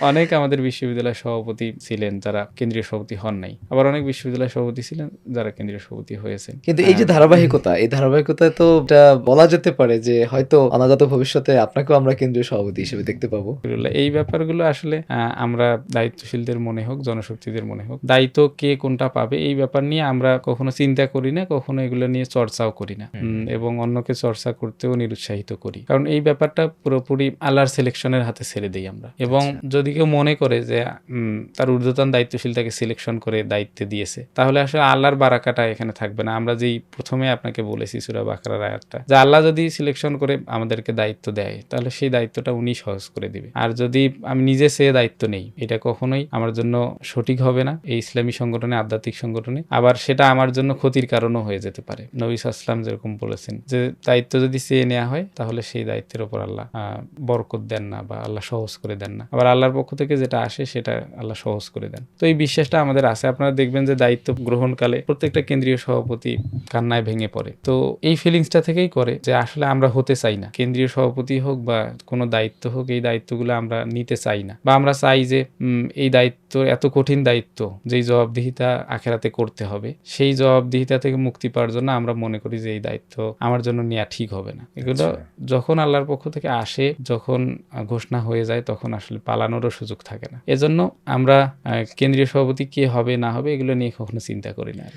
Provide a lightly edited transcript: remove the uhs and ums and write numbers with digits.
অনেক আমাদের বিশ্ববিদ্যালয়ের সভাপতি ছিলেন যারা কেন্দ্রীয় সভাপতি হন নাই, আবার অনেক বিশ্ববিদ্যালয়ের সভাপতি ছিলেন যারা কেন্দ্রীয় সভাপতি হয়েছেন। কিন্তু এই যে ধারাবাহিকতা, এই ধারাবাহিকতায় তো এটা বলা যেতে পারে যে হয়তো অনাগত ভবিষ্যতে আপনাকেও আমরা কেন্দ্রীয় সভাপতি হিসেবে দেখতে পাবো। এই ব্যাপারগুলো আসলে আমরা দায়িত্বশীলদের মনে হোক, জনশক্তিদের মনে হোক, দায়িত্ব কে কোনটা পাবে এই ব্যাপার নিয়ে আমরা কখনো চিন্তা করি না, কখনো এগুলো নিয়ে চর্চাও করি না, এবং অন্যকে চর্চা করতেও নিরুৎসাহিত করি, কারণ এই ব্যাপারটা পুরোপুরি আল্লাহর সিলেকশনের হাতে ছেড়ে দিই আমরা। এবং যদি কেউ মনে করে যে তার ঊর্ধ্বতন দায়িত্বশীল তাকে সিলেকশন করে দায়িত্বে দিয়েছে, তাহলে আসলে আল্লাহর বারাকাটা এখানে থাকবে না। আমরা যেই প্রথমে আপনাকে বলেছি সূরা বাকারার আয়াতটা, যে আল্লাহ যদি সিলেকশন করে আমাদেরকে দায়িত্ব দেয় তাহলে সেই দায়িত্বটা উনি সহজ করে দিবে। আর যদি আমি নিজে সে দায়িত্ব নেই, এটা কখনোই আমার জন্য সঠিক হবে না এই ইসলামী সংগঠনে, আধ্যাত্মিক সংগঠনে। আবার সেটা আমার জন্য ক্ষতির কারণও হয়ে যেতে পারে। নবী সাল্লাল্লাহু আলাইহি ওয়াসাল্লাম যেরকম বলেছেন যে দায়িত্ব যদি চেয়ে নেওয়া হয় তাহলে সেই দায়িত্বের উপর আল্লাহ বরকত দেন না বা আল্লাহ সহজ করে দেন না। আবার আল্লাহর পক্ষ থেকে যেটা আসে সেটা আল্লাহ সহজ করে দেন। তো এই বিশ্বাসটা আমাদের আছে। আপনারা দেখবেন যে দায়িত্ব গ্রহণকালে প্রত্যেকটা কেন্দ্রীয় সভাপতি কান্নায় ভেঙে পড়ে। তো এই ফিলিংসটা থেকেই করে যে আসলে আমরা হতে চাই না, কেন্দ্রীয় সভাপতি হোক বা কোনো দায়িত্ব হোক, এই দায়িত্বগুলো আমরা নিতে চাই না, বা আমরা চাই যে এই দায়িত্ব এত কঠিন দায়িত্ব, যেই জবাবদিহিতা আখেরাতে করতে হবে, সেই জবাবদিহিতা থেকে মুক্তি পাওয়ার জন্য আমরা মনে করি যে এই দায়িত্ব আমার জন্য নেওয়া ঠিক হবে না। এগুলো যখন আল্লাহর পক্ষ থেকে আসে, যখন ঘোষণা হয়ে যায়, তখন আসলে পালানোরও সুযোগ থাকে না। এজন্য আমরা কেন্দ্রীয় সভাপতি কে হবে না হবে এগুলো নিয়ে কখনো চিন্তা করি না।